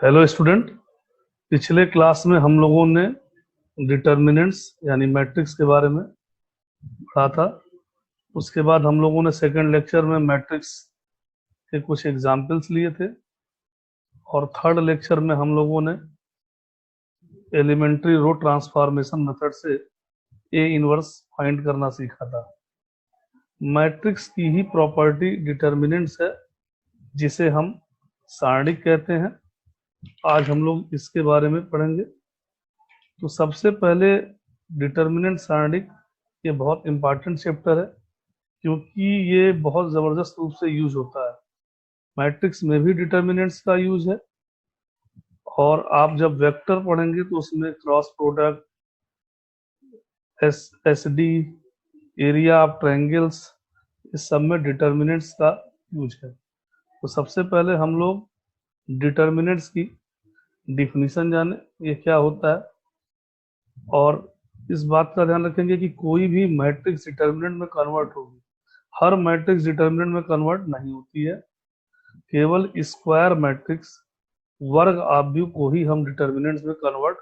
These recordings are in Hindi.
Hello student. पिछले क्लास में हम लोगों ने डिटर्मिनेंट्स यानी मैट्रिक्स के बारे में पढ़ा था। उसके बाद हम लोगों ने सेकंड लेक्चर में मैट्रिक्स के कुछ एग्जाम्पल्स लिए थे और थर्ड लेक्चर में हम लोगों ने एलिमेंट्री रो ट्रांसफॉर्मेशन मेथड से ए इनवर्स फाइंड करना सीखा था। मैट्रिक्स की ही प्रॉपर्टी डिटर्मिनेंट्स है जिसे हम सारणिक कहते हैं। आज हम लोग इसके बारे में पढ़ेंगे। तो सबसे पहले डिटर्मिनेंट सारणिक ये बहुत इंपॉर्टेंट चैप्टर है क्योंकि ये बहुत ज़बरदस्त रूप से यूज होता है। मैट्रिक्स में भी डिटर्मिनेंट्स का यूज है और आप जब वेक्टर पढ़ेंगे तो उसमें cross product, S D, area of triangles, इस सब में डिटर्मिनेंट्स का यूज है। तो सबसे पहले हम लोग डिटर्मिनेंट्स की डिफिनीशन जाने, ये क्या होता है, और इस बात का ध्यान रखेंगे कि कोई भी मैट्रिक्स डिटर्मिनेंट में कन्वर्ट होगी। हर मैट्रिक्स डिटर्मिनेंट में कन्वर्ट नहीं होती है। केवल स्क्वायर मैट्रिक्स वर्ग आव्यूह को ही हम डिटर्मिनेंट्स में कन्वर्ट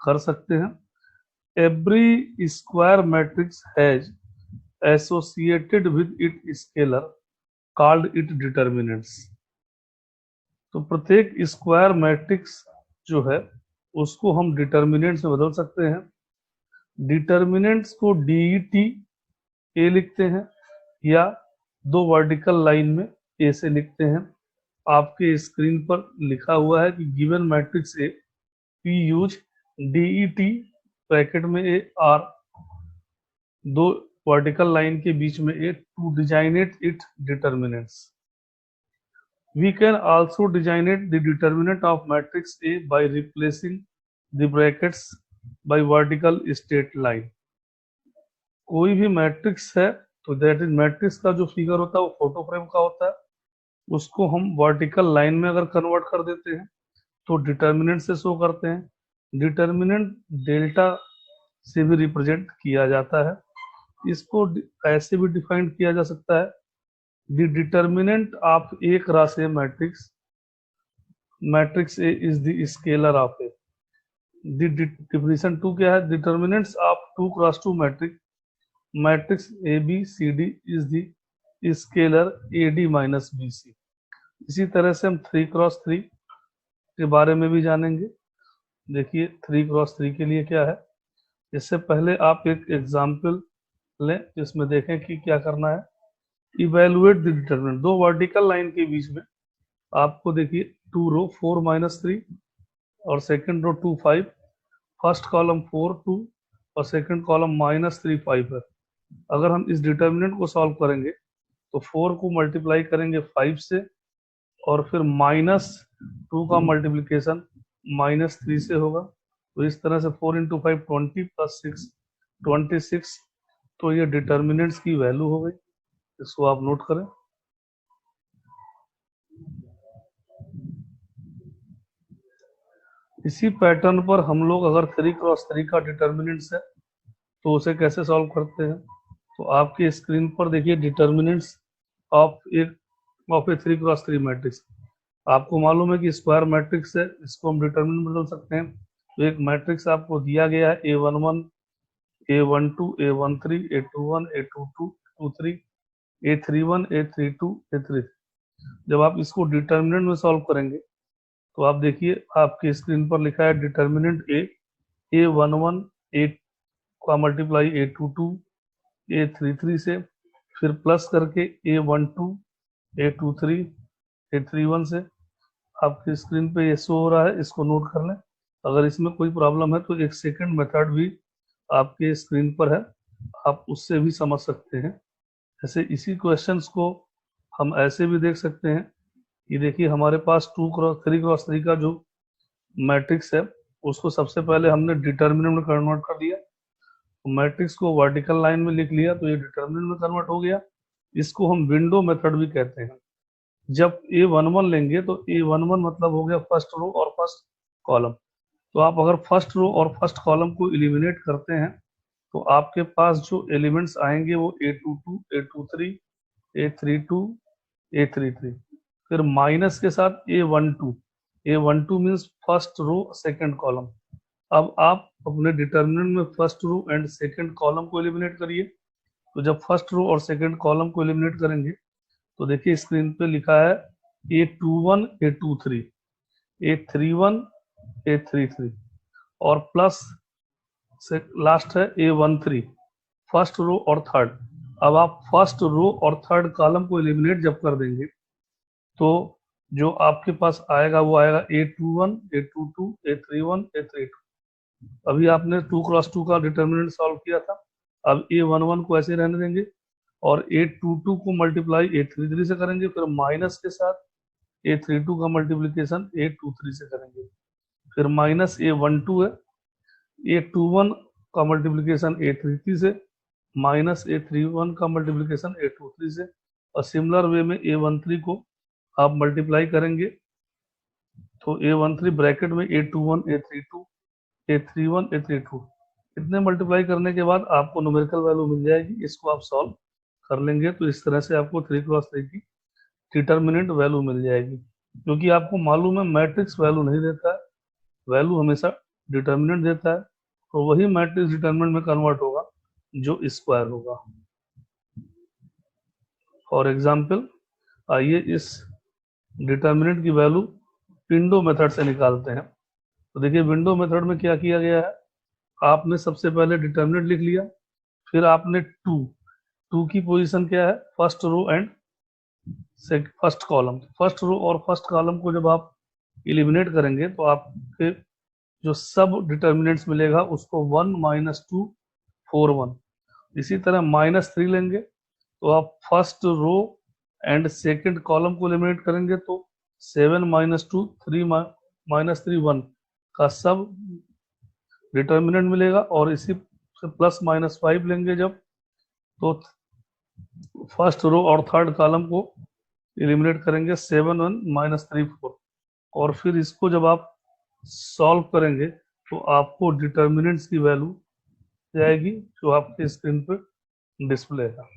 कर सकते हैं। Every square matrix has associated with it scalar called it determinants. तो प्रत्येक स्क्वायर मैट्रिक्स जो है उसको हम डिटर्मिनेंट्स में बदल सकते हैं। डिटर्मिनेंट्स को डीईटी ए लिखते हैं या दो वर्टिकल लाइन में ए से लिखते हैं। आपके स्क्रीन पर लिखा हुआ है कि given matrix A P use DET bracket में ए आर, दो वर्टिकल लाइन के बीच में A, to designate it determinants. We can also designate the determinant of matrix A by replacing the brackets by vertical straight line. कोई भी मैट्रिक्स है तो दैट इज मैट्रिक्स का जो फिगर होता है वो फोटो फ्रेम का होता है, उसको हम वर्टिकल लाइन में अगर कन्वर्ट कर देते हैं तो डिटर्मिनेंट से शो करते हैं। डिटर्मिनेंट डेल्टा से भी रिप्रेजेंट किया जाता है। इसको ऐसे भी डिफाइन किया जा सकता है, the determinant of a cross a matrix A is the scalar of A. Definition 2 क्या है? Determinants of 2 cross 2 matrix a B c d is the scalar a d minus b c. इसी तरह से हम 3 क्रॉस 3 के बारे में भी जानेंगे। देखिए 3 क्रॉस 3 के लिए क्या है। इससे पहले आप एक एग्जाम्पल लें जिसमें देखें कि क्या करना है। इवेलुएट द डिटर्मिनेंट, दो वर्टिकल लाइन के बीच में आपको देखिए 2 रो 4 माइनस 3 और सेकंड रो 2 5, फर्स्ट कॉलम 4 2 और सेकंड कॉलम माइनस 3 5 है। अगर हम इस डिटर्मिनेंट को सॉल्व करेंगे तो 4 को मल्टीप्लाई करेंगे 5 से और फिर माइनस 2 का मल्टीप्लीकेशन माइनस 3 से होगा। तो इस तरह से 4 इंटू 5 20 प्लस 6 26। तो ये डिटर्मिनेंट्स की वैल्यू हो गई। इसको आप नोट करें। इसी पैटर्न पर हम लोग अगर 3 क्रॉस 3 का डिटर्मिनेंट्स है तो उसे कैसे सॉल्व करते हैं। तो आपके स्क्रीन पर देखिए determinants of A 3 cross 3 matrix. आपको मालूम है कि स्क्वायर मैट्रिक्स है, इसको हम डिटर्मिनेंट बदल सकते हैं। तो एक मैट्रिक्स आपको दिया गया है A11, A12, A13, A21, A22, A23, A31, A32, A33। जब आप इसको डिटर्मिनेंट में सॉल्व करेंगे तो आप देखिए आपके स्क्रीन पर लिखा है डिटर्मिनेंट A11 A का मल्टीप्लाई A22 A33 से, फिर प्लस करके A12 A23 A31 से। आपकी स्क्रीन पे ये शो हो रहा है, इसको नोट कर लें। अगर इसमें कोई प्रॉब्लम है तो एक सेकंड मेथड भी आपके स्क्रीन पर है, आप उससे भी समझ सकते हैं। ऐसे इसी क्वेश्चंस को हम ऐसे भी देख सकते हैं कि देखिए हमारे पास 2 क्रॉस 3 क्रॉस 3 का जो मैट्रिक्स है उसको सबसे पहले हमने डिटर्मिनेंट में कन्वर्ट कर दिया। तो मैट्रिक्स को वर्टिकल लाइन में लिख लिया तो ये डिटर्मिनेंट में कन्वर्ट हो गया। इसको हम विंडो मेथड भी कहते हैं। जब A11 लेंगे तो A11 मतलब हो गया फर्स्ट रो और फर्स्ट कॉलम। तो आप अगर फर्स्ट रो और फर्स्ट कॉलम को एलिमिनेट करते हैं तो आपके पास जो एलिमेंट्स आएंगे वो A22, A23, A32, A33, फिर माइनस के साथ A12। A12 means first row second column. अब आप अपने डिटर्मिनेंट में first row and second column को एलिमिनेट करिए। तो जब फर्स्ट रो और सेकंड कॉलम को एलिमिनेट करेंगे तो देखिए स्क्रीन पे लिखा है A21 A23 A31 A33 और प्लस से लास्ट है A13 फर्स्ट रो और थर्ड। अब आप फर्स्ट रो और थर्ड कॉलम को एलिमिनेट जब कर देंगे तो जो आपके पास आएगा वो आएगा A21 A22 A31 A32। अभी आपने 2x2 का डिटर्मिनेंट सॉल्व किया था। अब A11 को ऐसे रहने देंगे और A22 को मल्टीप्लाई A33 से करेंगे, फिर माइनस के साथ A32 का मल्टीप्लीकेशन A23 से करेंगे, फिर माइनस A12 है A21 का मल्टीप्लीकेशन A33 से, माइनस A31 का मल्टीप्लीकेशन A23 से, और सिमिलर वे में A13 को आप मल्टीप्लाई करेंगे तो A13 ब्रैकेट में A21 A32 A31 A32 इतने मल्टीप्लाई करने के बाद आपको न्यूमेरिकल वैल्यू मिल जाएगी। इसको आप सॉल्व कर लेंगे तो इस तरह से आपको 3x3 की डिटर्मिनेंट वैल्यू मिल जाएगी। क्योंकि आपको मालूम है मैट्रिक्स वैल्यू नहीं देता है, वैल्यू हमेशा डिटर्मिनेंट देता है, तो वही मैट्रिक्स डिटर्मिनेंट में कन्वर्ट होगा जो स्क्वायर होगा। फॉर एग्जाम्पल आइए इस डिटर्मिनेंट की वैल्यू विंडो मेथड से निकालते हैं। तो देखिए विंडो मेथड में क्या किया गया है, आपने सबसे पहले डिटर्मिनेंट लिख लिया, फिर आपने टू की पोजीशन क्या है, first row and first column. First row और फर्स्ट कॉलम को जब आप एलिमिनेट करेंगे तो आपके जो सब डिटर्मिनेंट्स मिलेगा उसको 1 -2 4 1। इसी तरह -3 लेंगे तो आप first row and second column को एलिमिनेट करेंगे तो 7 -2 3 -3 1 का सब डिटर्मिनेंट मिलेगा। और इसी से +-5 लेंगे जब तो फर्स्ट रो और थर्ड कॉलम को एलिमिनेट करेंगे 7 1 -3 4। और फिर इसको जब आप सॉल्व करेंगे तो आपको डिटर्मिनेंट्स की वैल्यू जाएगी जो आपके स्क्रीन पर डिस्प्ले है।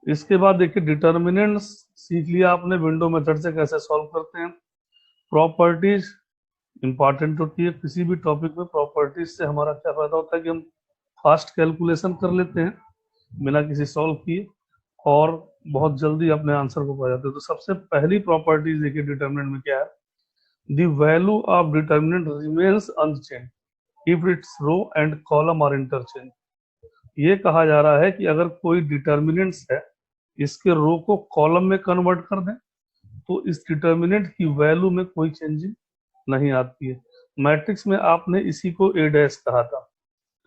इसके बाद देखिए डिटर्मिनेंट्स सीख लिया आपने विंडो मेथड से कैसे सॉल्व करते हैं। प्रॉपर्टीज इंपॉर्टेंट होती है किसी भी टॉपिक में। प्रॉपर्टीज से हमारा क्या फायदा होता है कि हम फास्ट कैलकुलेशन कर लेते हैं बिना किसी सॉल्व किए और बहुत जल्दी अपने आंसर को पा जाते हैं। तो सबसे पहली प्रॉपर्टीज देखिए डिटर्मिनेंट में क्या है, the value of determinant remains unchange if its row and column are interchange. ये कहा जा रहा है कि अगर कोई डिटर्मिनेंट्स है इसके रो को कॉलम में कन्वर्ट कर दें तो इस डिटर्मिनेंट की वैल्यू में कोई चेंजिंग नहीं आती है। मैट्रिक्स में आपने इसी को A डैश कहा था।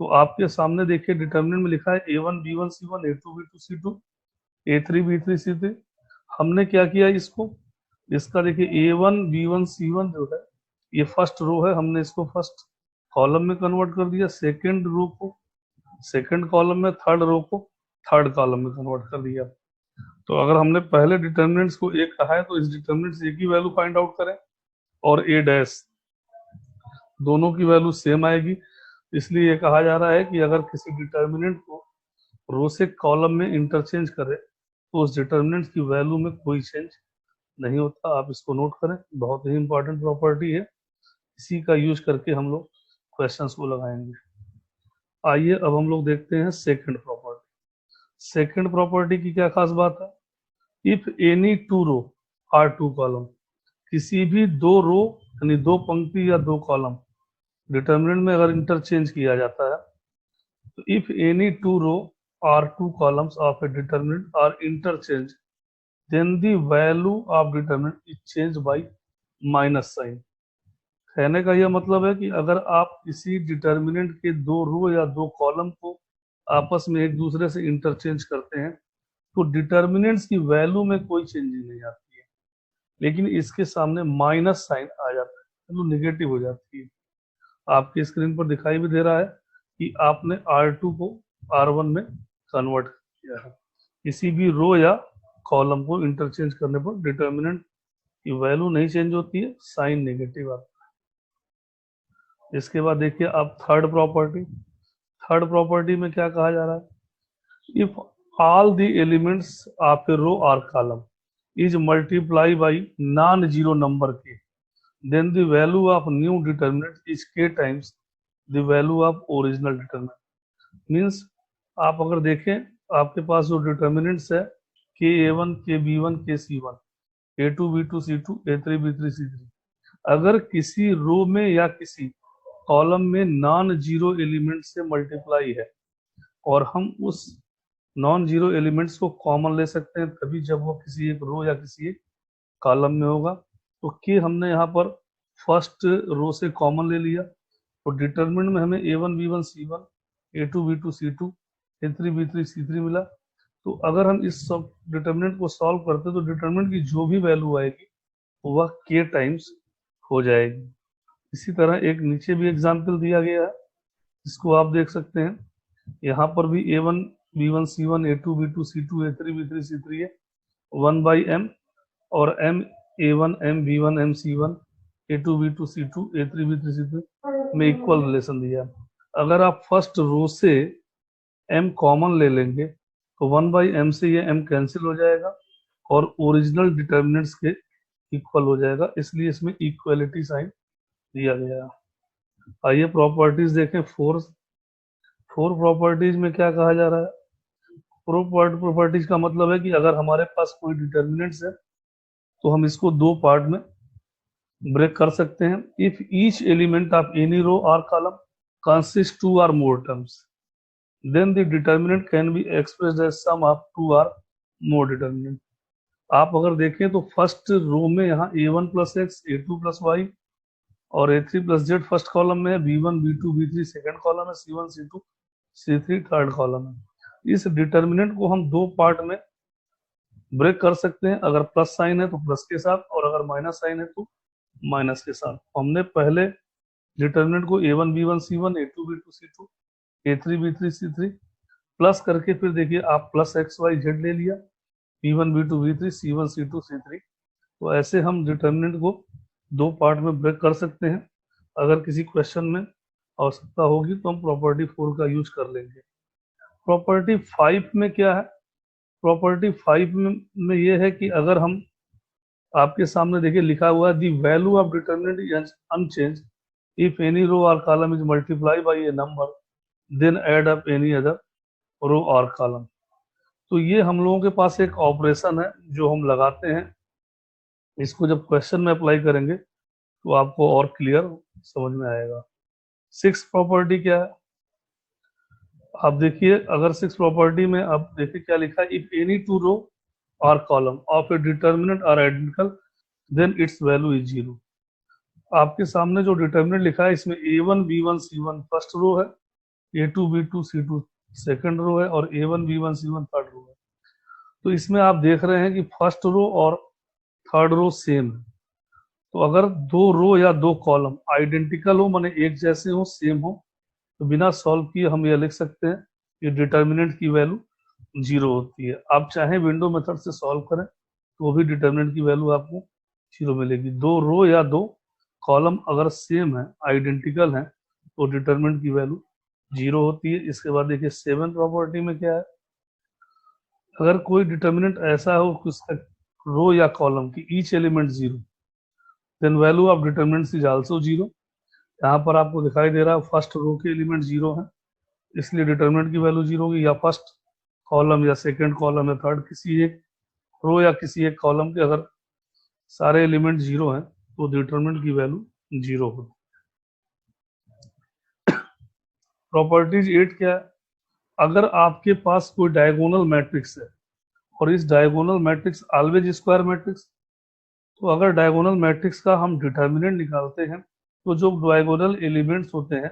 तो आपके सामने देखिए डिटर्मिनेंट में लिखा है A1 B1 C1 A2 B2 C2 A3 B3 C3। हमने क्या किया इसको, इसका देखिए A1 B1 C1 जो है ये फर्स्ट रो है, हमने इसको फर्स्ट कॉलम में कन्वर्ट कर दिया, सेकेंड रो को सेकंड कॉलम में, थर्ड रो को थर्ड कॉलम में कन्वर्ट कर दिया। तो अगर हमने पहले डिटर्मिनेंट्स को एक कहा है तो इस डिटर्मिनेंट से एक ही वैल्यू फाइंड आउट करें और A डैश दोनों की वैल्यू सेम आएगी। इसलिए ये कहा जा रहा है कि अगर किसी डिटर्मिनेंट को रो से कॉलम में इंटरचेंज करें तो उस डिटर्मिनेंट की वैल्यू में कोई चेंज नहीं होता। आप इसको नोट करें, बहुत ही इंपॉर्टेंट प्रॉपर्टी है, इसी का यूज करके हम लोग क्वेश्चंस को लगाएंगे। आइए अब हम लोग देखते हैं सेकंड प्रॉपर्टी। सेकंड प्रॉपर्टी की क्या खास बात है, if any two row or two column, किसी भी दो रो यानी दो पंक्ति या दो कॉलम डिटर्मिनेंट में अगर इंटरचेंज किया जाता है तो if any two row or two columns of a determinant are interchange then the value of determinant is change by minus sign. कहने का यह मतलब है कि अगर आप किसी डिटर्मिनेंट के दो रो या दो कॉलम को आपस में एक दूसरे से इंटरचेंज करते हैं तो डिटर्मिनेंट्स की वैल्यू में कोई चेंजिंग नहीं आती है, लेकिन इसके सामने माइनस साइन आ जाता है, वैल्यू नेगेटिव हो जाती है। आपकी स्क्रीन पर दिखाई भी दे रहा है कि आपने R2 को R1 में कन्वर्ट किया है। किसी भी रो या कॉलम को इंटरचेंज करने पर डिटर्मिनेंट की वैल्यू नहीं चेंज होती है, साइन नेगेटिव आता है। इसके बाद देखिए आप थर्ड प्रॉपर्टी। थर्ड प्रॉपर्टी में क्या कहा जा रहा है, if all the elements of a row or column is multiplied by non-zero number k, then the value of new determinant is k times the value of original determinant. Means आप अगर देखें, आपके पास जो डिटर्मिनेंट्स है K A one, K B one, K C one, A two, B two, C two, A three, B three, C three, अगर किसी रो में या किसी कॉलम में नॉन जीरो एलिमेंट से मल्टीप्लाई है और हम उस नॉन जीरो एलिमेंट्स को कॉमन ले सकते हैं तभी जब वो किसी एक रो या किसी एक कॉलम में होगा। तो के हमने यहाँ पर फर्स्ट रो से कॉमन ले लिया, तो डिटरमिनेंट में हमें A one, B one, C one, A two, B two, C two, A three, B three, C three मिला। तो अगर हम इस सब डिटरमिनेंट को सॉल्व करते हैं तो डिटरमिनेंट की जो भी वैल्यू आएगी वह के टाइम्स हो जाएगी। इसी तरह एक नीचे भी एग्जाम्पल दिया गया है, इसको आप देख सकते हैं। यहाँ पर भी A one, B one, C one, A two, B two, C two, A three, B three, C three है 1/m, और m A one, m B one, m C one, A two, B two, C two, A three, B three, C three में इक्वल रिलेशन दिया। अगर आप फर्स्ट रो से m कॉमन ले लेंगे तो 1/m से ये m कैंसिल हो जाएगा और ओरिजिनल डिटर्मिनेंट्स के इक्वल हो जाएगा, इसलिए इसमें इक्वलिटी साइन दिया गया है। आइए प्रॉपर्टीज देखें। फोर प्रॉपर्टीज में क्या कहा जा रहा है? प्रॉपर्टीज का मतलब है कि अगर हमारे पास कोई डिटर्मिनेंट्स है तो हम इसको दो पार्ट में ब्रेक कर सकते हैं। If each element of any row और column consist two or more terms, then the determinant can be expressed as sum of two or more determinant. आप अगर देखें तो फर्स्ट रो में यहाँ A one plus X, A two plus Y और A three plus Z first column में है, B one, B two, B three second column है, C one, C two, C three third column है। इस डिटर्मिनेंट को हम दो पार्ट में ब्रेक कर सकते हैं, अगर प्लस साइन है तो प्लस के साथ और अगर माइनस साइन है तो माइनस के साथ। हमने पहले डिटर्मिनेंट को A one, B one, C one, A two, B two, C two, A three, B three, C three plus करके फिर देखिए आप प्लस एक्स वाई जेड ले लिया, B one, B two, B three, C one, C two, C three. तो ऐसे हम डिटर्मिनेंट को दो पार्ट में ब्रेक कर सकते हैं। अगर किसी क्वेश्चन में आवश्यकता होगी तो हम प्रॉपर्टी 4 का यूज कर लेंगे। प्रॉपर्टी 5 में क्या है? प्रॉपर्टी 5 में ये है कि अगर हम, आपके सामने देखिए लिखा हुआ है the value of determinant is unchange if any row और column is multiply by a number then add up any other row और कॉलम। तो ये हम लोगों के पास एक ऑपरेशन है जो हम लगाते हैं, इसको जब क्वेश्चन में अप्लाई करेंगे तो आपको और क्लियर समझ में आएगा। 6 प्रॉपर्टी क्या है? आप देखिए, अगर 6 प्रॉपर्टी में आप देखिए क्या लिखा है, इफ एनी टू रो और column of a determinant are identical then its value is zero. आपके सामने जो डिटर्मिनेंट लिखा है इसमें A one, B one, C one first row है, A two, B two, C two second row है और A one, B one, C one third row है। तो इसमें आप देख रहे हैं कि फर्स्ट रो और थर्ड रो सेम है। तो अगर दो रो या दो कॉलम आइडेंटिकल हो, माने एक जैसे हो, सेम हो, तो बिना सॉल्व किए हम यह लिख सकते हैं कि डिटर्मिनेंट की वैल्यू जीरो होती है। आप चाहे विंडो मेथड से सॉल्व करें तो भी डिटर्मिनेंट की वैल्यू आपको जीरो मिलेगी। दो रो या दो कॉलम अगर सेम है, आइडेंटिकल है, तो डिटर्मिनेंट की वैल्यू जीरो होती है। इसके बाद देखिए 7 प्रॉपर्टी में क्या है, अगर कोई डिटर्मिनेंट ऐसा हो कि उसका रो या कॉलम की each element zero, then value of determinant is also zero. यहाँ पर आपको दिखाई दे रहा है फर्स्ट रो के एलिमेंट जीरो है, इसलिए डिटर्मिनेंट की वैल्यू जीरो होगी, या फर्स्ट कॉलम या सेकंड कॉलम या थर्ड किसी एक रो या किसी एक कॉलम के अगर सारे एलिमेंट जीरो हैं तो डिटर्मिनेंट की वैल्यू जीरो होगी। प्रॉपर्टीज 8 क्या है, अगर आपके पास कोई डायगोनल मैट्रिक्स है और इस diagonal matrix always square matrix, तो अगर डायगोनल मैट्रिक्स का हम डिटर्मिनेंट निकालते हैं तो जो डायगोनल एलिमेंट्स होते हैं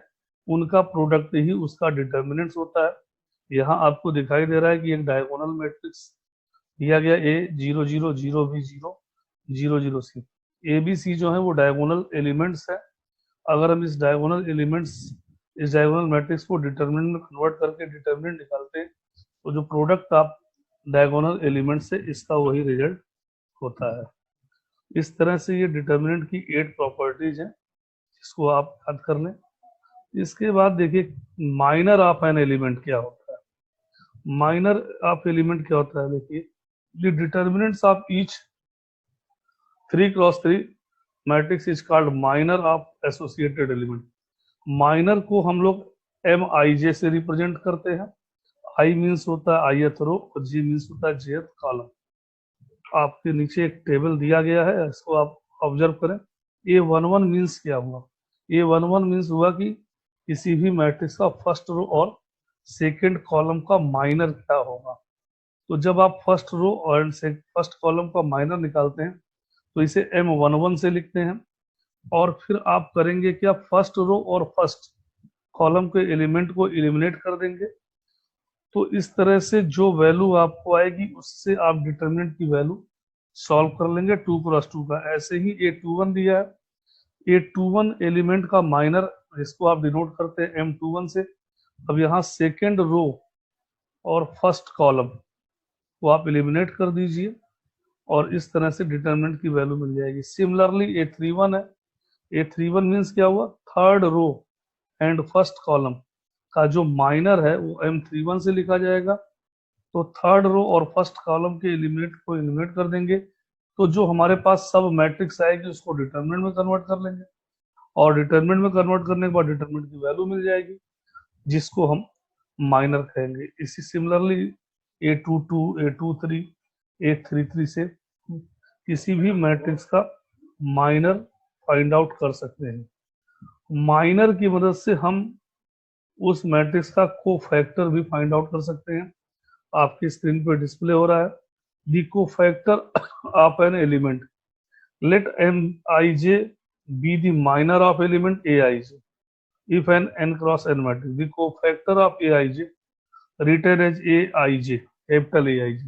उनका प्रोडक्ट ही उसका डिटर्मिनेंट्स होता है। यहाँ आपको दिखाई दे रहा है कि एक डायगोनल मैट्रिक्स दिया गया ए 0 0 0 B 0 0 0 C. A B C जो है वो डायगोनल एलिमेंट्स है। अगर हम इस डायगोनल मैट्रिक्स को डिटर्मिनेंट में कन्वर्ट करके डिटर्मिनेंट निकालते हैं तो जो प्रोडक्ट ऑफ डायगोनल एलिमेंट से इसका वही रिजल्ट होता है। इस तरह से ये डिटर्मिनेंट की 8 प्रॉपर्टीज हैं जिसको आप याद कर लें। इसके बाद देखिए माइनर ऑफ एन एलिमेंट क्या होता है। माइनर ऑफ एलिमेंट क्या होता है, देखिए the determinants of each 3 × 3 matrix is called minor of associated element. Minor को हम लोग एम आई जे से रिप्रेजेंट करते हैं। आई मीन्स होता है आईएथ रो और जी मीन्स होता है जेथ कॉलम। आपके नीचे एक टेबल दिया गया है, इसको आप ऑब्जर्व करें। ए वन वन मीन्स क्या हुआ? ए वन वन मीन्स हुआ कि किसी भी मैट्रिक्स का फर्स्ट रो और सेकेंड कॉलम का माइनर क्या होगा। तो जब आप फर्स्ट रो और फर्स्ट कॉलम का माइनर निकालते हैं तो इसे एम वन वन से लिखते हैं, और फिर आप करेंगे क्या, फर्स्ट रो और फर्स्ट कॉलम के एलिमेंट को एलिमिनेट कर देंगे। तो इस तरह से जो वैल्यू आपको आएगी उससे आप डिटरमिनेंट की वैल्यू सॉल्व कर लेंगे 2 × 2 का। ऐसे ही A21 दिया है, A21 एलिमेंट का माइनर, इसको आप डिनोट करते हैं M21 से। अब यहाँ सेकेंड रो और फर्स्ट कॉलम को आप एलिमिनेट कर दीजिए और इस तरह से डिटरमिनेंट की वैल्यू मिल जाएगी। सिमिलरली A31 है, A31 मीन्स क्या हुआ, third row and first column का जो माइनर है वो M31 से लिखा जाएगा। तो थर्ड रो और फर्स्ट कॉलम के एलिमेंट को एलिमिनेट कर देंगे, तो जो हमारे पास सब मैट्रिक्स आएगी उसको डिटरमिनेंट में कन्वर्ट कर लेंगे, और डिटरमिनेंट में कन्वर्ट करने के बाद डिटरमिनेंट की वैल्यू मिल जाएगी जिसको हम माइनर कहेंगे। इसी सिमिलरली A22, A23, A33 से किसी भी मैट्रिक्स का माइनर फाइंड आउट कर सकते हैं। माइनर की मदद से हम उस मैट्रिक्स का कोफैक्टर भी फाइंड आउट कर सकते हैं। आपकी स्क्रीन पर डिस्प्ले हो रहा है, the cofactor of an element, let M I J be the minor of element A I J if an n cross n matrix, the cofactor of aij written as aij, capital aij।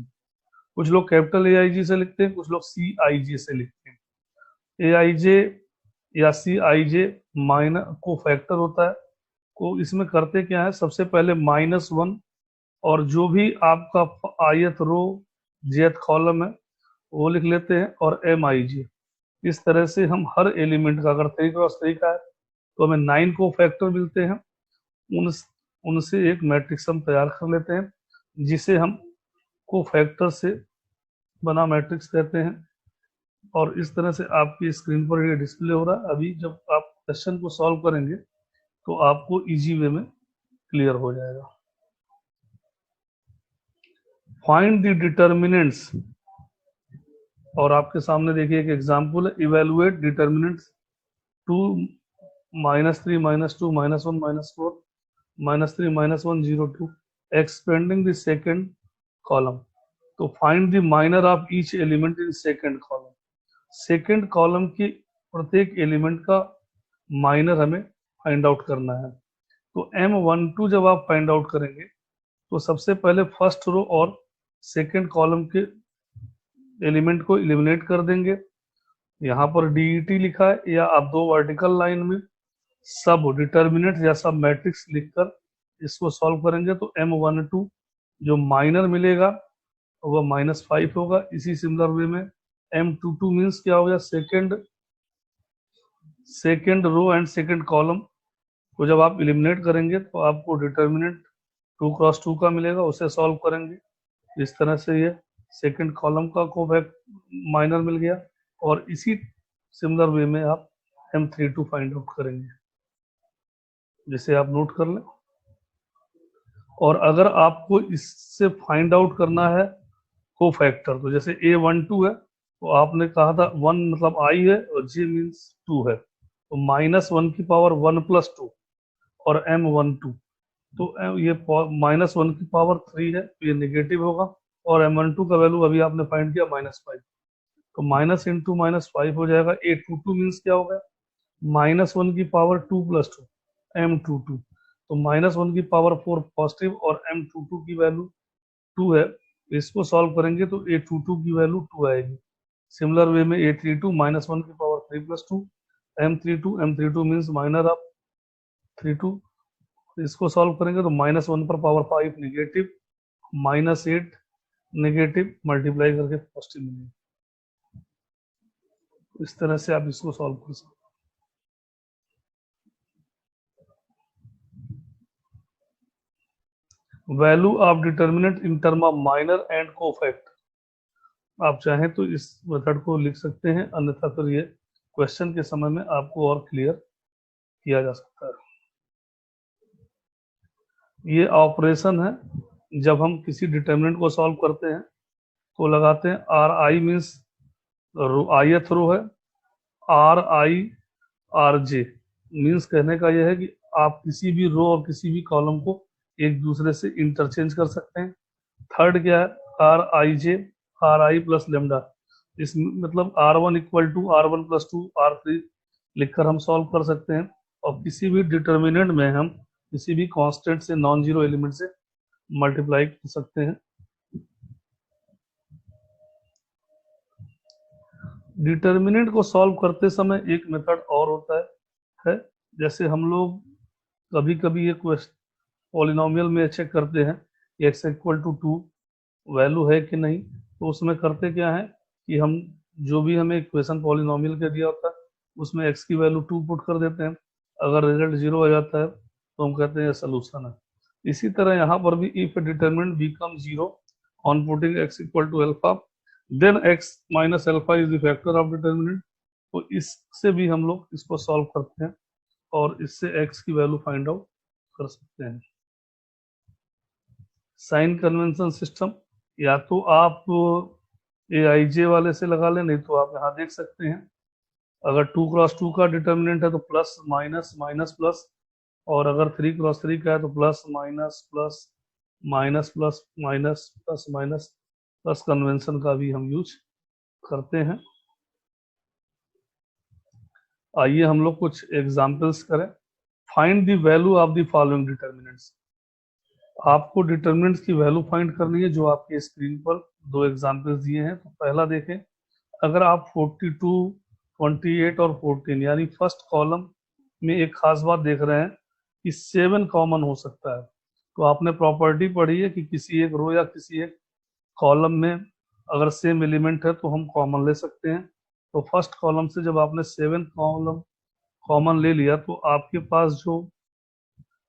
कुछ लोग कैपिटल aij से लिखते हैं, कुछ लोग cij से लिखते हैं। aij या cij माइनर कोफैक्टर होता है। को इसमें करते क्या है, सबसे पहले -1 और जो भी आपका आयत रो जेथ कॉलम है वो लिख लेते हैं, और एम आई जी। इस तरह से हम हर एलिमेंट का, अगर 3 × 3 का है तो हमें 9 को फैक्टर मिलते हैं, उन उनसे एक मैट्रिक्स हम तैयार कर लेते हैं जिसे हम को फैक्टर से बना मैट्रिक्स कहते हैं। और इस तरह से आपकी स्क्रीन पर ये डिस्प्ले हो रहा है। अभी जब आप क्वेश्चन को सॉल्व करेंगे तो आपको इजी वे में क्लियर हो जाएगा। फाइंड द डिटर्मिनेंट्स, और आपके सामने देखिए एक एग्जांपल है, evaluate determinants 2 -3 -2 -1 -4 -3 -1 0 2 expanding the second column। तो find the minor of each element in second column. Second column की प्रत्येक एलिमेंट का माइनर हमें फाइंड आउट करना है। तो M12 जब आप फाइंड आउट करेंगे तो सबसे पहले फर्स्ट रो और सेकंड कॉलम के एलिमेंट को एलिमिनेट कर देंगे। यहाँ पर DET लिखा है, या आप दो वर्टिकल लाइन में सब डिटर्मिनेंट या सब मैट्रिक्स लिखकर इसको सॉल्व करेंगे। तो M12 जो माइनर मिलेगा वह -5 होगा। इसी सिमिलर वे में M22 मीन्स क्या हो गया, second row and second column को जब आप एलिमिनेट करेंगे तो आपको डिटर्मिनेंट 2 × 2 का मिलेगा, उसे सॉल्व करेंगे। इस तरह से ये सेकेंड कॉलम का कोफैक्ट माइनर मिल गया, और इसी सिमिलर वे में आप M32 फाइंड आउट करेंगे, जिसे आप नोट कर लें। और अगर आपको इससे फाइंड आउट करना है कोफैक्टर, तो जैसे A12 है तो आपने कहा था 1 मतलब I है और J मीन्स 2 है, तो -1 की पावर 1 + 2 और M12, तो ये -1 की पावर 3 है तो ये नेगेटिव होगा, और M12 का वैल्यू अभी आपने फाइंड किया -5, तो माइनस इंटू -5 हो जाएगा। A22 मीन्स क्या होगा, -1 की पावर 2 + 2 M22, तो -1 की पावर 4 पॉजिटिव और M22 की वैल्यू 2 है। इसको सॉल्व करेंगे तो A22 की वैल्यू 2 आएगी। सिमिलर वे में A32 -1 की power 3 + 2 M32 means minor of 32। इसको सॉल्व करेंगे तो -1 पर पावर 5 नेगेटिव, -8 नेगेटिव मल्टीप्लाई करके पॉजिटिव मिलेगी। इस तरह से आप इसको सॉल्व कर सकते हैं। Value of determinant in term of minor and cofactor. आप चाहें तो इस मेथड को लिख सकते हैं, अन्यथा फिर ये क्वेश्चन के समय में आपको और क्लियर किया जा सकता है। ये ऑपरेशन है, जब हम किसी डिटर्मिनेंट को सॉल्व करते हैं तो लगाते हैं आर आई मीन्स ith रो है, R I R J means कहने का यह है कि आप किसी भी रो और किसी भी कॉलम को एक दूसरे से इंटरचेंज कर सकते हैं। थर्ड क्या है, R I J, R I plus lambda, इस मतलब R one equal to R one plus two R three लिखकर हम सॉल्व कर सकते हैं। और किसी भी डिटर्मिनेंट में हम किसी भी कांस्टेंट से नॉन जीरो एलिमेंट से मल्टीप्लाई कर सकते हैं। डिटर्मिनेंट को सॉल्व करते समय एक मेथड और होता है जैसे हम लोग कभी कभी ये पॉलिनोमियल में चेक करते हैं x इक्वल टू 2 वैल्यू है कि नहीं, तो उसमें करते क्या है कि हम जो भी हमें इक्वेशन पॉलिनोमियल के दिया होता है उसमें x की वैल्यू 2 पुट कर देते हैं। अगर रिजल्ट 0 आ जाता है तो हम कहते हैं ये सोल्यूशन है। इसी तरह यहाँ पर भी if determinant become 0 on putting x equal to alpha then x minus alpha is the factor of determinant, तो इससे भी हम लोग इसको सॉल्व करते हैं और इससे x की वैल्यू फाइंड आउट कर सकते हैं। साइन कन्वेंशन सिस्टम, या तो आप ए आई जे वाले से लगा लें, नहीं तो आप यहाँ देख सकते हैं अगर 2x2 का डिटर्मिनेंट है तो प्लस माइनस माइनस प्लस, और अगर 3x3 का है तो plus minus plus minus plus minus plus minus plus convention का भी हम यूज करते हैं। आइए हम लोग कुछ एग्जाम्पल्स करें। Find the value of the following determinants, आपको डिटर्मिनेंट्स की वैल्यू फाइंड करनी है जो आपके स्क्रीन पर दो एग्जाम्पल्स दिए हैं। तो पहला देखें, अगर आप 42, 28 और 14 यानी फर्स्ट कॉलम में एक खास बात देख रहे हैं कि 7 कॉमन हो सकता है, तो आपने प्रॉपर्टी पढ़ी है कि किसी एक रो या किसी एक कॉलम में अगर सेम एलिमेंट है तो हम कॉमन ले सकते हैं। तो फर्स्ट कॉलम से जब आपने 7 कॉलम कॉमन ले लिया तो आपके पास जो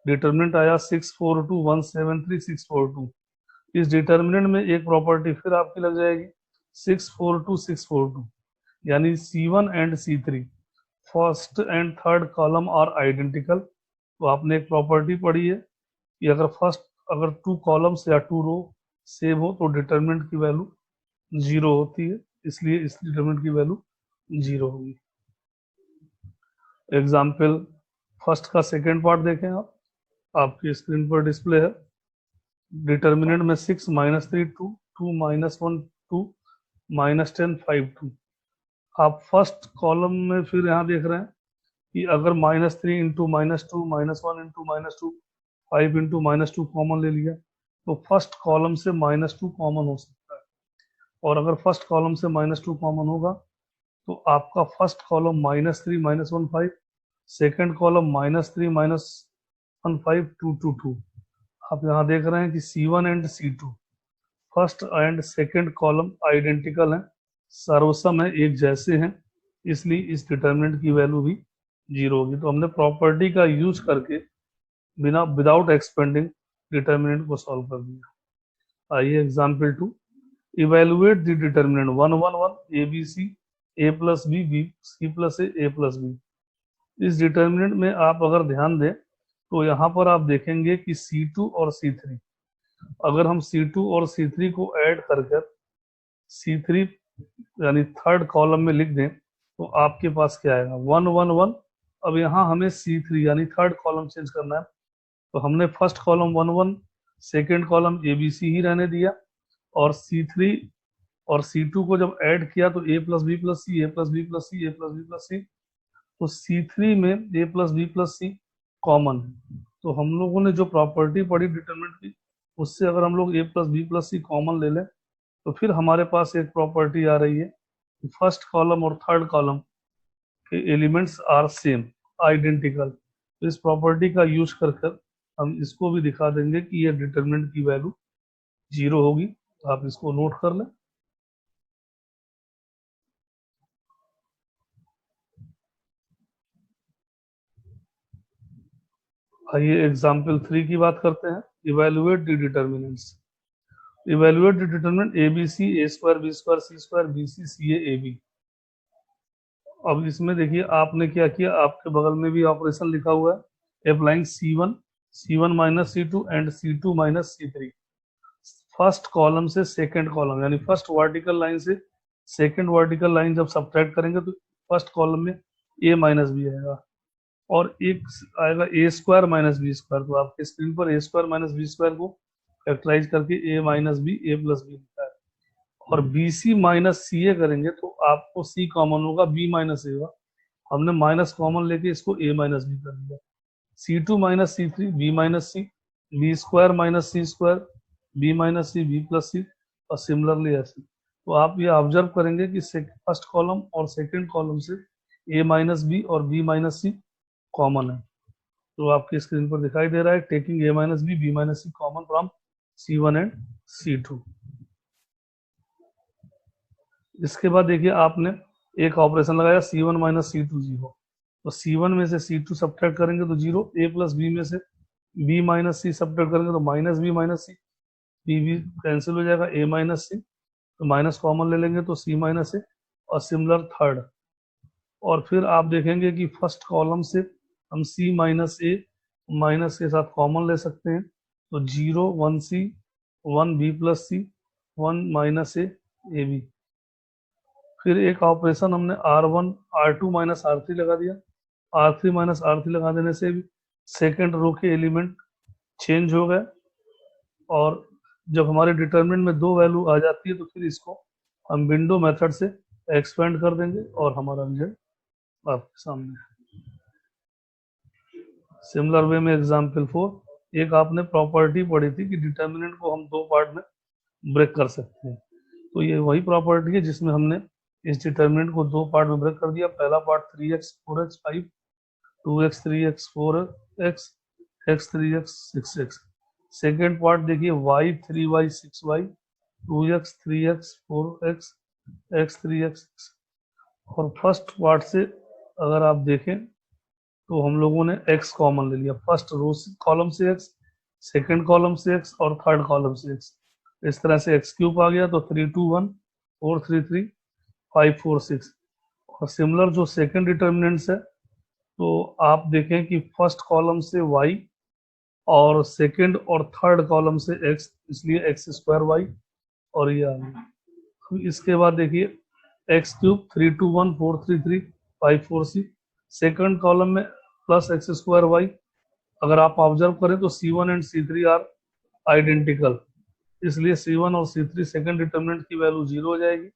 डिटर्मिनेंट आया 642 173 642, इस डिटर्मिनेंट में एक प्रॉपर्टी फिर आपकी लग जाएगी 642 642, यानी C1 and C3 first and third column are identical. तो आपने एक प्रॉपर्टी पढ़ी है कि अगर टू कॉलम्स या टू रो सेम हो तो डिटर्मिनेंट की वैल्यू 0 होती है, इसलिए इस डिटर्मिनेंट की वैल्यू 0 होगी। एग्जाम्पल फर्स्ट का सेकेंड पार्ट देखें, आप आपकी स्क्रीन पर डिस्प्ले है। डिटर्मिनेंट में 6 माइनस 3 2 2 माइनस 1 2 माइनस 10 5 2। आप फर्स्ट कॉलम में फिर यहाँ देख रहे हैं कि अगर -3 इंटू -2 -1 इंटू -2 5 इंटू -2 कॉमन ले लिया तो फर्स्ट कॉलम से -2 कॉमन हो सकता है। और अगर फर्स्ट कॉलम से -2 कॉमन होगा तो आपका फर्स्ट कॉलम -3 -1 5, सेकेंड कॉलम -3 -1 5 2 2 2। आप यहाँ देख रहे हैं कि C1 and C2 first and second column identical हैं, सर्वसम है, एक जैसे हैं, इसलिए इस डिटर्मिनेंट की वैल्यू भी 0 होगी। तो हमने प्रॉपर्टी का यूज करके बिना विदाउट एक्सपेंडिंग डिटर्मिनेंट को सॉल्व कर दिया। आइए example 2, evaluate the determinant 1 1 1 A B C A plus B B C plus A plus B. इस डिटर्मिनेंट में आप अगर ध्यान दें तो यहाँ पर आप देखेंगे कि C2 और C3, अगर हम C2 और C3 को ऐड कर C3 यानी थर्ड कॉलम में लिख दें तो आपके पास क्या आएगा 1 1 1। अब यहाँ हमें C3 यानी थर्ड कॉलम चेंज करना है, तो हमने first column 1 1, second column ABC ही रहने दिया, और C3 और C2 को जब ऐड किया तो A plus B plus C, A plus B plus C, A plus B plus C, तो C3 में A plus B plus C common है। तो हम लोगों ने जो प्रॉपर्टी पढ़ी डिटरमिनेंट की, उससे अगर हम लोग A plus B plus C common ले लें तो फिर हमारे पास एक प्रॉपर्टी आ रही है, फर्स्ट कॉलम और थर्ड कॉलम के एलिमेंट्स आर सेम आइडेंटिकल। तो इस प्रॉपर्टी का यूज कर हम इसको भी दिखा देंगे कि ये डिटरमिनेंट की वैल्यू 0 होगी। तो आप इसको नोट कर लें। आइए एग्जाम्पल 3 की बात करते हैं, evaluate the determinants. Evaluate the determinant A B C A square B square C square B C C A B. अब इसमें देखिए आपने क्या किया, आपके बगल में भी ऑपरेशन लिखा हुआ है, applying C one minus C two and सी2 माइनस सी3। फर्स्ट कॉलम से सेकंड कॉलम यानी फर्स्ट वर्टिकल लाइन से सेकंड वर्टिकल लाइन जब सब्ट्रैक्ट करेंगे तो फर्स्ट कॉलम में ए माइनस बी आएगा और एक आएगा ए स्क्वायर माइनस बी स्क्वायर। तो आपके स्क्रीन पर ए स्क्वायर माइनस बी स्क्वायर को फैक्टराइज करके ए माइनस बी ए प्लस बी लिखा है। और बी सी माइनस सी ए करेंगे तो आपको सी कॉमन होगा, बी माइनस ए होगा। हमने माइनस कॉमन लेके इसको ए माइनस बी कर दिया। C two minus C three B minus C, B square minus C square B minus C B plus C, और सिमिलरली ऐसे। तो आप ये ऑब्जर्व करेंगे कि फर्स्ट कॉलम और सेकंड कॉलम से ए माइनस बी और बी माइनस सी कॉमन है। तो आपकी स्क्रीन पर दिखाई दे रहा है, taking A minus B B minus C common from C1 and C2। इसके बाद देखिए आपने एक ऑपरेशन लगाया C1 माइनस C2 0। तो C1 में से C2 सब्ट्रैक्ट करेंगे तो 0, ए प्लस बी में से B माइनस सी सब्ट्रैक्ट करेंगे तो minus B minus C, B cancel हो जाएगा, ए माइनस सी, तो माइनस कॉमन ले लेंगे तो C माइनस ए, और सिमिलर थर्ड। और फिर आप देखेंगे कि फर्स्ट कॉलम से हम C माइनस ए माइनस के साथ कॉमन ले सकते हैं, तो 0 1 C 1 B plus C 1 minus A A B. फिर एक ऑपरेशन हमने R1 R2 माइनस R3 लगा दिया। R3 माइनस R3 लगा देने से भी सेकेंड रो के एलिमेंट चेंज हो गए, और जब हमारे डिटरमिनेंट में दो वैल्यू आ जाती है तो फिर इसको हम विंडो मेथड से एक्सपेंड कर देंगे और हमारा रिजल्ट आपके सामने है। सिमिलर वे में एग्जाम्पल 4, एक आपने प्रॉपर्टी पढ़ी थी कि डिटरमिनेंट को हम दो पार्ट में ब्रेक कर सकते हैं। तो ये वही प्रॉपर्टी है जिसमें हमने इस डिटरमिनेंट को दो पार्ट में ब्रेक कर दिया। पहला part 3x 4x 5, 2x 3x 4x, x 3x 6x। Second part देखिए y 3y 6y, 2x 3x 4x, x 3x 6। और फर्स्ट पार्ट से अगर आप देखें तो हम लोगों ने x कॉमन ले लिया, फर्स्ट रो कॉलम से x, सेकंड कॉलम से x और थर्ड कॉलम से x। इस तरह से x क्यूब आ गया, तो 3 2 1 4 3 3 5 4 6। और सिमिलर जो सेकंड डिटर्मिनेंट्स है, तो आप देखें कि फर्स्ट कॉलम से y और सेकंड और थर्ड कॉलम से x, इसलिए एक्स स्क्वायर वाई, और ये आ गया। इसके बाद देखिए एक्स क्यूब 3 2 1 4 3 3 5 4 6, सेकंड कॉलम में प्लस एक्स स्क्वायर वाई। अगर आप ऑब्जर्व करें तो C1 and C3 are identical, इसलिए C1 और C3 सेकंड डिटर्मिनेंट की वैल्यू 0 हो जाएगी,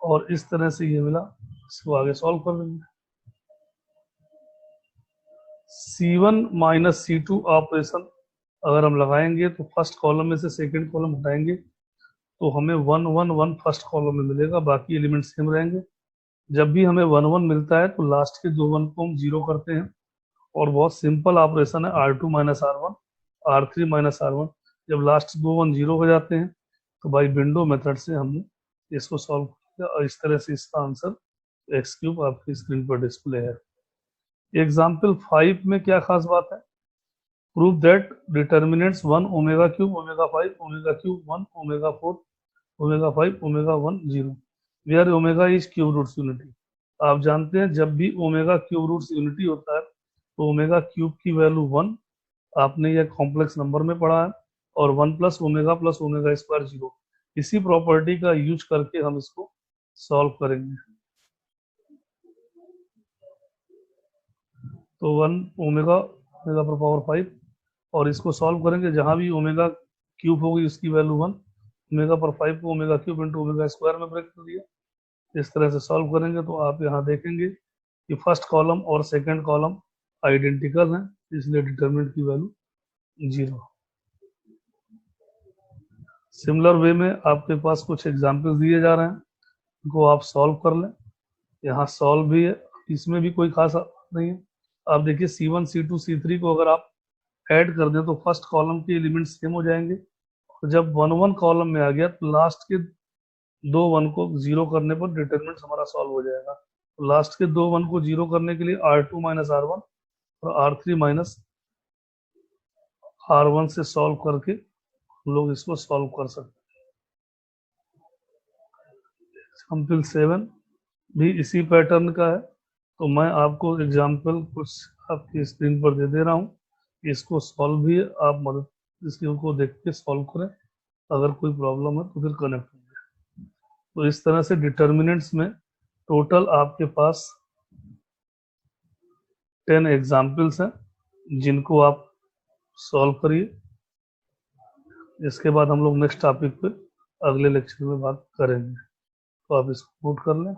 और इस तरह से ये मिला। इसको आगे सॉल्व कर देंगे। C1 माइनस C2 ऑपरेशन अगर हम लगाएंगे तो फर्स्ट कॉलम में से सेकंड कॉलम हटाएंगे तो हमें 1 1 1 फर्स्ट कॉलम में मिलेगा, बाकी एलिमेंट सेम रहेंगे। जब भी हमें 1 1 मिलता है तो लास्ट के दो 1 को हम 0 करते हैं, और बहुत सिंपल ऑपरेशन है R2 minus R1 R3 minus R1। जब लास्ट दो 1 0 हो जाते हैं तो बाई विंडो मेथड से हमने इसको सॉल्व किया, और इस तरह से इसका आंसर एक्स क्यूब आपकी स्क्रीन पर डिस्प्ले है। एग्जाम्पल 5 में क्या खास बात है, prove that determinants 1 omega cube omega 5 omega cube 1 omega 4 omega 5 omega 1 0 where omega is cube roots unity. आप जानते हैं जब भी ओमेगा क्यूब रूट्स यूनिटी होता है तो ओमेगा क्यूब की वैल्यू 1, आपने यह कॉम्प्लेक्स नंबर में पढ़ा है, और 1 प्लस ओमेगा स्क्वायर 0। इसी प्रॉपर्टी का यूज करके हम इसको सॉल्व करेंगे। तो 1 ओमेगा ओमेगा पर पावर 5, और इसको सॉल्व करेंगे जहां भी ओमेगा क्यूब होगी उसकी वैल्यू 1, ओमेगा पर 5 को omega cube into omega square में ब्रेक कर दिया। इस तरह से सॉल्व करेंगे तो आप यहाँ देखेंगे कि फर्स्ट कॉलम और सेकंड कॉलम आइडेंटिकल हैं, इसलिए डिटरमिनेंट की वैल्यू 0। सिमिलर वे में आपके पास कुछ एग्जाम्पल्स दिए जा रहे हैं, इनको आप सॉल्व कर लें। यहाँ सॉल्व भी है, इसमें भी कोई खास नहीं है। आप देखिए C1 C2 C3 को अगर आप ऐड कर दें तो फर्स्ट कॉलम के एलिमेंट सेम हो जाएंगे, और जब 1 1 कॉलम में आ गया तो लास्ट के दो 1 को 0 करने पर डिटरमिनेंट हमारा सॉल्व हो जाएगा। तो लास्ट के दो 1 को 0 करने के लिए R2 माइनस R1 और R3 माइनस R1 से सॉल्व करके हम लोग इसको सॉल्व कर सकते हैं। एग्जाम्पल 7 भी इसी पैटर्न का है। तो मैं आपको एग्जाम्पल कुछ आपकी स्क्रीन पर दे दे रहा हूँ, इसको सॉल्व भी आप मदद इसको देख के सॉल्व करें, अगर कोई प्रॉब्लम है तो फिर कनेक्ट होंगे। तो इस तरह से डिटर्मिनेंट्स में टोटल आपके पास 10 एग्जाम्पल्स हैं जिनको आप सॉल्व करिए। इसके बाद हम लोग नेक्स्ट टॉपिक पे अगले लेक्चर में बात करेंगे, तो आप इसको नोट कर लें।